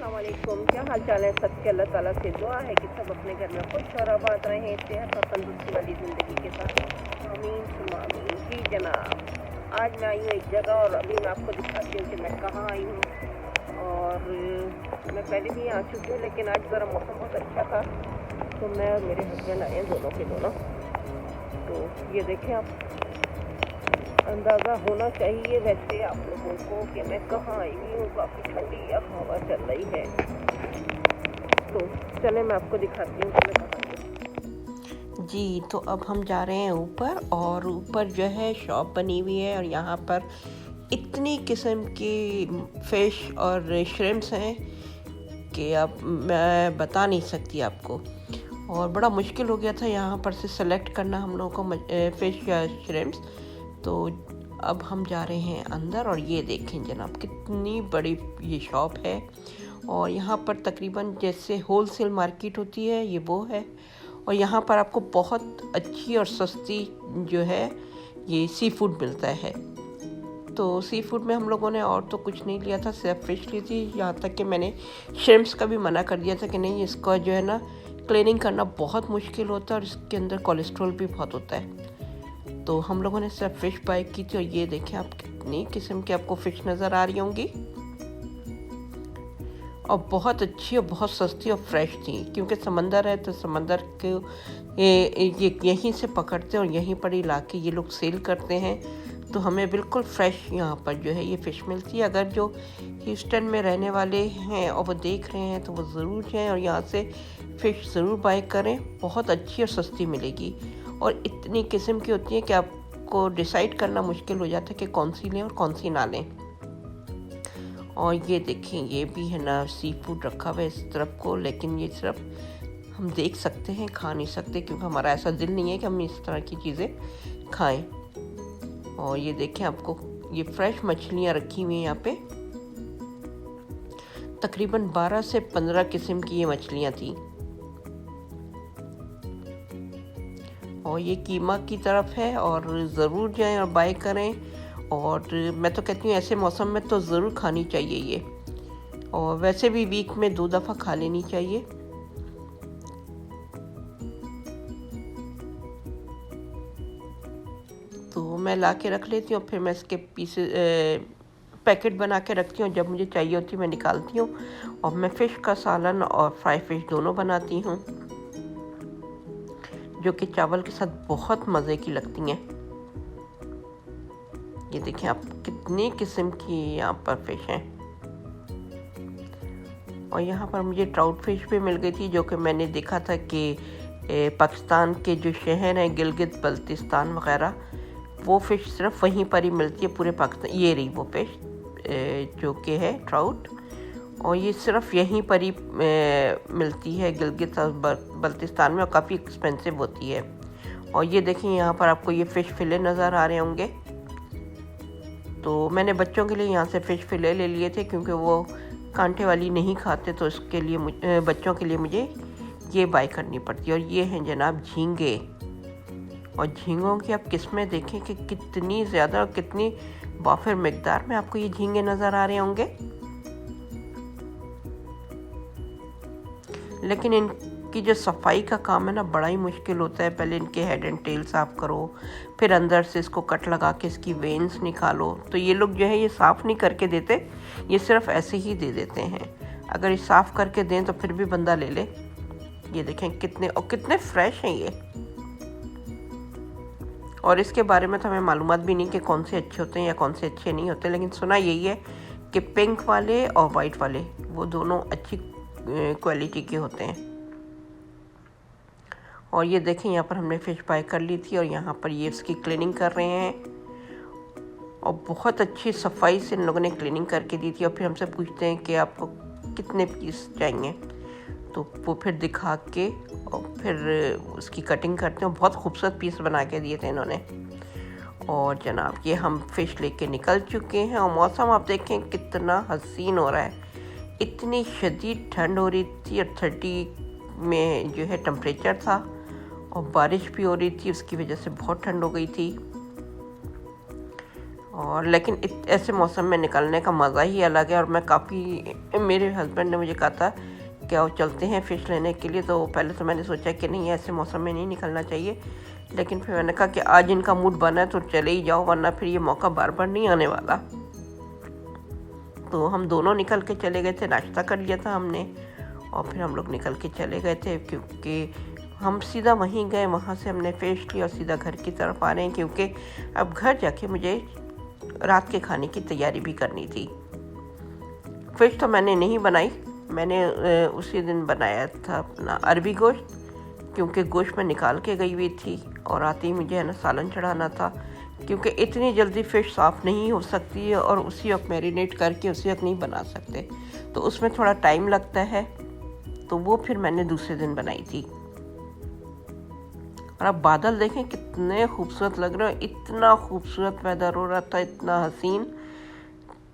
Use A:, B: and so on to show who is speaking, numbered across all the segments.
A: अस्सलाम वालेकुम। क्या हाल चाल है सबके? अल्लाह ताला से दुआ है कि सब अपने घर में खुश और आबाद रहें, सेहत और तंदुरुस्ती वाली ज़िंदगी के साथ। आमीन सुम्मा आमीन। जी जनाब, आज मैं आई हूँ एक जगह और अभी मैं आपको दिखाती हूँ कि मैं कहाँ आई हूँ। और मैं पहले भी आ चुकी हूँ, लेकिन आज ज़रा मौसम बहुत अच्छा था तो मैं और मेरे हस्बैंड आए हैं, दोनों के दोनों। तो ये देखें आप, अंदाज़ा होना चाहिए वैसे आप लोगों को कि मैं कहाँ आई हूँ। काफ़ी ठंडी हवा चल रही है, तो चले मैं आपको दिखाती हूँ कि मैं कहाँ हूँ।
B: जी, तो अब हम जा रहे हैं ऊपर, और ऊपर जो है शॉप बनी हुई है और यहाँ पर इतनी किस्म की फ़िश और श्रिम्प्स हैं कि अब मैं बता नहीं सकती आपको। और बड़ा मुश्किल हो गया था यहाँ पर से सेलेक्ट करना हम लोगों को फ़िश या श्रिम्प्स। तो अब हम जा रहे हैं अंदर, और ये देखें जनाब कितनी बड़ी ये शॉप है। और यहाँ पर तकरीबन जैसे होलसेल मार्केट होती है ये वो है। और यहाँ पर आपको बहुत अच्छी और सस्ती जो है ये सी फूड मिलता है। तो सी फूड में हम लोगों ने और तो कुछ नहीं लिया था, सिर्फ फ़िश ली थी। यहाँ तक कि मैंने श्रिम्प्स का भी मना कर दिया था कि नहीं, इसका जो है ना क्लीनिंग करना बहुत मुश्किल होता है और इसके अंदर कोलेस्ट्रॉल भी बहुत होता है। तो हम लोगों ने सिर्फ फ़िश बाय की थी। और ये देखें आप, कितनी किस्म की आपको फ़िश नज़र आ रही होंगी, और बहुत अच्छी और बहुत सस्ती और फ्रेश थी। क्योंकि समंदर है तो समंदर के ये यहीं से पकड़ते हैं और यहीं पर ही लाके ये लोग सेल करते हैं। तो हमें बिल्कुल फ्रेश यहाँ पर जो है ये फ़िश मिलती है। अगर जो ह्यूस्टन में रहने वाले हैं और वो देख रहे हैं तो वो ज़रूर जाएँ और यहाँ से फ़िश ज़रूर बाय करें, बहुत अच्छी और सस्ती मिलेगी। और इतनी किस्म की होती है कि आपको डिसाइड करना मुश्किल हो जाता है कि कौन सी लें और कौन सी ना लें। और ये देखें, ये भी है ना सी फूड रखा हुआ है इस तरफ को, लेकिन ये सिर्फ हम देख सकते हैं, खा नहीं सकते, क्योंकि हमारा ऐसा दिल नहीं है कि हम इस तरह की चीज़ें खाएं। और ये देखें, आपको ये फ्रेश मछलियाँ रखी हुई हैं यहाँ पे। तकरीबन 12 से 15 किस्म की ये मछलियाँ थी। और ये कीमा की तरफ है, और ज़रूर जाएं और बाय करें। और मैं तो कहती हूँ ऐसे मौसम में तो ज़रूर खानी चाहिए ये, और वैसे भी वीक में 2 दफ़ा खा लेनी चाहिए। तो मैं ला के रख लेती हूँ, फिर मैं इसके पैकेट बना के रखती हूँ। जब मुझे चाहिए होती है मैं निकालती हूँ, और मैं फ़िश का सालन और फ्राई फ़िश दोनों बनाती हूँ, जो कि चावल के साथ बहुत मज़े की लगती हैं। ये देखें आप, कितनी किस्म की यहाँ पर फ़िश हैं। और यहाँ पर मुझे ट्राउट फ़िश भी मिल गई थी, जो कि मैंने देखा था कि पाकिस्तान के जो शहर हैं गिलगित बल्तिस्तान वग़ैरह, वो फ़िश सिर्फ वहीं पर ही मिलती है पूरे पाकिस्तान। ये रही वो फ़िश जो कि है ट्राउट, और ये सिर्फ यहीं पर ही मिलती है गिलगित बल्तिस्तान में, और काफ़ी एक्सपेंसिव होती है। और ये देखें, यहाँ पर आपको ये फ़िश फिले नज़र आ रहे होंगे। तो मैंने बच्चों के लिए यहाँ से फ़िश फिले ले लिए थे, क्योंकि वो कांटे वाली नहीं खाते, तो इसके लिए बच्चों के लिए मुझे ये बाय करनी पड़ती है। और ये हैं जनाब झींगे। और झींगों की आप किस्में देखें कि कितनी ज़्यादा और कितनी वाफिर मिकदार में आपको ये झींगे नज़र आ रहे होंगे। लेकिन इनकी जो सफाई का काम है ना, बड़ा ही मुश्किल होता है। पहले इनके हेड एंड टेल साफ़ करो, फिर अंदर से इसको कट लगा के इसकी वेन्स निकालो। तो ये लोग जो है ये साफ़ नहीं करके देते, ये सिर्फ ऐसे ही दे देते हैं। अगर ये साफ़ करके दें तो फिर भी बंदा ले ले। ये देखें कितने फ्रेश हैं ये। और इसके बारे में तो हमें मालूमात भी नहीं कि कौन से अच्छे होते हैं या कौन से अच्छे नहीं होते, लेकिन सुना यही है कि पिंक वाले और वाइट वाले वो दोनों अच्छी क्वालिटी के होते हैं। और ये देखें, यहाँ पर हमने फ़िश बाय कर ली थी, और यहाँ पर ये इसकी क्लीनिंग कर रहे हैं, और बहुत अच्छी सफाई से इन लोगों ने क्लीनिंग करके दी थी। और फिर हमसे पूछते हैं कि आपको कितने पीस चाहिए, तो वो फिर दिखा के और फिर उसकी कटिंग करते हैं। बहुत खूबसूरत पीस बना के दिए थे इन्होंने। और जनाब ये हम फ़िश लेके निकल चुके हैं, और मौसम आप देखें कितना हसीन हो रहा है। इतनी शदीद ठंड हो रही थी, और 30 में जो है टेम्परेचर था, और बारिश भी हो रही थी, उसकी वजह से बहुत ठंड हो गई थी। और लेकिन ऐसे मौसम में निकलने का मज़ा ही अलग है। और मैं काफ़ी, मेरे हस्बैंड ने मुझे कहा था कि आओ चलते हैं फ़िश लेने के लिए, तो पहले तो मैंने सोचा कि नहीं, ऐसे मौसम में नहीं निकलना चाहिए, लेकिन फिर मैंने कहा कि आज इनका मूड बना है तो चले ही जाओ, वरना फिर ये मौका बार बार नहीं आने वाला। तो हम दोनों निकल के चले गए थे, नाश्ता कर लिया था हमने और फिर हम लोग निकल के चले गए थे, क्योंकि हम सीधा वहीं गए, वहाँ से हमने फ़िश ली और सीधा घर की तरफ आ रहे हैं, क्योंकि अब घर जाके मुझे रात के खाने की तैयारी भी करनी थी। फ़िश तो मैंने नहीं बनाई, मैंने उसी दिन बनाया था अपना अरबी गोश्त, क्योंकि गोश्त में निकाल के गई हुई थी और आते ही मुझे है ना सालन चढ़ाना था, क्योंकि इतनी जल्दी फ़िश साफ़ नहीं हो सकती है और उसी वक्त मैरिनेट करके उसी वक्त नहीं बना सकते, तो उसमें थोड़ा टाइम लगता है, तो वो फिर मैंने दूसरे दिन बनाई थी। और अब बादल देखें कितने खूबसूरत लग रहे हैं, इतना खूबसूरत वेदर हो रहा था, इतना हसीन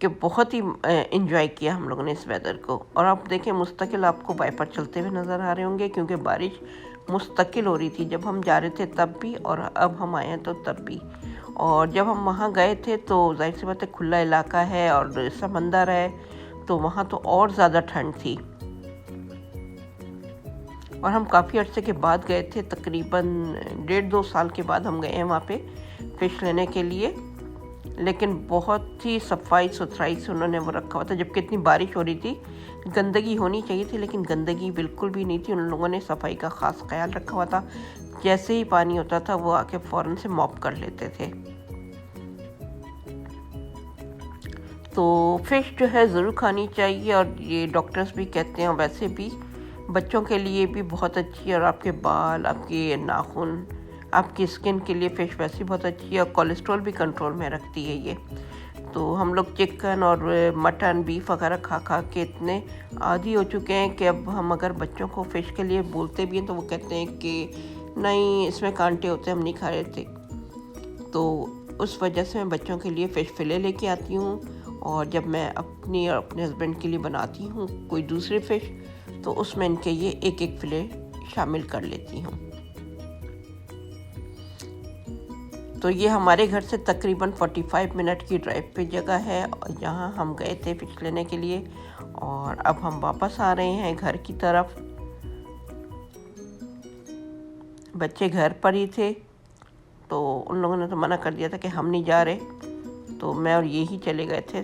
B: कि बहुत ही एंजॉय किया हम लोगों ने इस वेदर को। और आप देखें मुस्तकिल आपको वाइपर चलते हुए नज़र आ रहे होंगे, क्योंकि बारिश मुस्तकिल हो रही थी, जब हम जा रहे थे तब भी और अब हम आए हैं तो तब भी। और जब हम वहाँ गए थे तो जाहिर सी बात है खुला इलाका है और समंदर है, तो वहाँ तो और ज़्यादा ठंड थी। और हम काफ़ी अर्से के बाद गए थे, तकरीबन 1.5-2 साल के बाद हम गए हैं वहाँ पे फ़िश लेने के लिए, लेकिन बहुत ही सफाई सुथराई से उन्होंने वो रखा हुआ था। जबकि इतनी बारिश हो रही थी, गंदगी होनी चाहिए थी, लेकिन गंदगी बिल्कुल भी नहीं थी। उन लोगों ने सफाई का ख़ास ख्याल रखा हुआ था, जैसे ही पानी होता था वो आके फ़ौरन से मॉप कर लेते थे। तो फ़िश जो है ज़रूर खानी चाहिए, और ये डॉक्टर्स भी कहते हैं, वैसे भी बच्चों के लिए भी बहुत अच्छी है, और आपके बाल, आपके नाखून, आपकी स्किन के लिए फ़िश वैसे बहुत अच्छी है, और कोलेस्ट्रॉल भी कंट्रोल में रखती है ये। तो हम लोग चिकन और मटन, बीफ वगैरह खा खा के इतने आदी हो चुके हैं कि अब हम अगर बच्चों को फ़िश के लिए बोलते भी हैं तो वो कहते हैं कि नहीं, इसमें कांटे होते हैं, हम नहीं खा रहे थे। तो उस वजह से मैं बच्चों के लिए फ़िश फिले लेके आती हूँ, और जब मैं अपनी और अपने हस्बैंड के लिए बनाती हूँ कोई दूसरी फ़िश, तो उसमें इनके ये एक एक फिले शामिल कर लेती हूँ। तो ये हमारे घर से तकरीबन 45 मिनट की ड्राइव पे जगह है, जहाँ हम गए थे फ़िश लेने के लिए, और अब हम वापस आ रहे हैं घर की तरफ। बच्चे घर पर ही थे, तो उन लोगों ने तो मना कर दिया था कि हम नहीं जा रहे, तो मैं और ये ही चले गए थे।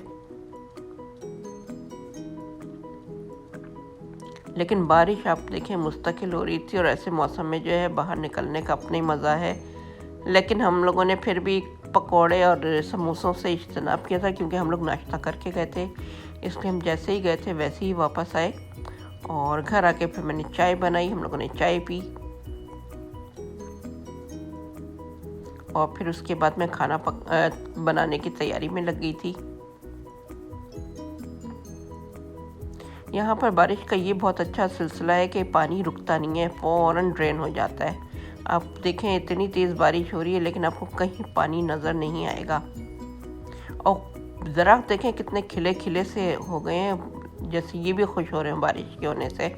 B: लेकिन बारिश आप देखें मुस्तकिल हो रही थी, और ऐसे मौसम में जो है बाहर निकलने का अपना ही मज़ा है। लेकिन हम लोगों ने फिर भी पकोड़े और समोसों से इज्तनाब किया था, क्योंकि हम लोग नाश्ता करके गए थे, इसलिए हम जैसे ही गए थे वैसे ही वापस आए। और घर आके फिर मैंने चाय बनाई, हम लोगों ने चाय पी, और फिर उसके बाद मैं खाना बनाने की तैयारी में लग गई थी। यहाँ पर बारिश का ये बहुत अच्छा सिलसिला है कि पानी रुकता नहीं है, फ़ौरन ड्रेन हो जाता है। आप देखें इतनी तेज़ बारिश हो रही है, लेकिन आपको कहीं पानी नज़र नहीं आएगा। और ज़रा देखें कितने खिले खिले से हो गए हैं, जैसे ये भी खुश हो रहे हैं बारिश के होने से।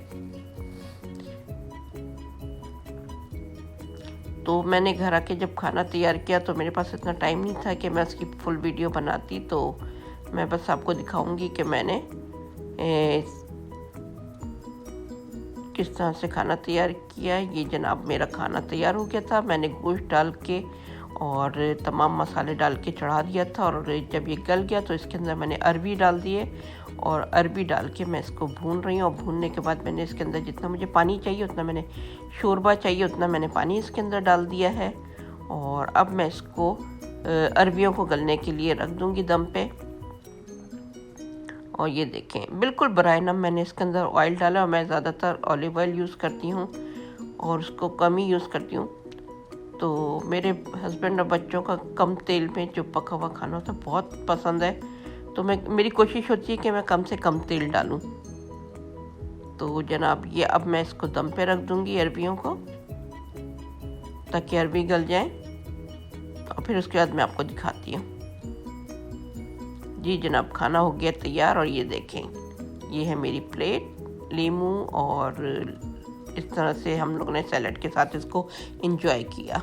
B: तो मैंने घर आके जब खाना तैयार किया तो मेरे पास इतना टाइम नहीं था कि मैं उसकी फुल वीडियो बनाती, तो मैं बस आपको दिखाऊंगी कि मैंने किस तरह से खाना तैयार किया। ये जनाब मेरा खाना तैयार हो गया था, मैंने गोश्त डाल के और तमाम मसाले डाल के चढ़ा दिया था, और जब ये गल गया तो इसके अंदर मैंने अरबी डाल दिए, और अरबी डाल के मैं इसको भून रही हूँ। और भूनने के बाद मैंने इसके अंदर जितना मुझे पानी चाहिए उतना, मैंने शोरबा चाहिए उतना मैंने पानी इसके अंदर डाल दिया है। और अब मैं इसको अरबियों को गलने के लिए रख दूँगी दम पे। और ये देखें बिल्कुल बराए नम मैंने इसके अंदर ऑयल डाला, और मैं ज़्यादातर ऑलिव ऑयल यूज़ करती हूँ और उसको कम ही यूज़ करती हूँ। तो मेरे हस्बैंड और बच्चों का कम तेल में जो पका हुआ खाना होता है बहुत पसंद है, तो मेरी कोशिश होती है कि मैं कम से कम तेल डालूँ। तो जनाब ये अब मैं इसको दम पे रख दूँगी अरबियों को, ताकि अरबी गल जाए, और फिर उसके बाद मैं आपको दिखाती हूँ। जी जनाब खाना हो गया तैयार, और ये देखें ये है मेरी प्लेट, लीमू, और इस तरह से हम लोगों ने सैलेड के साथ इसको एंजॉय किया।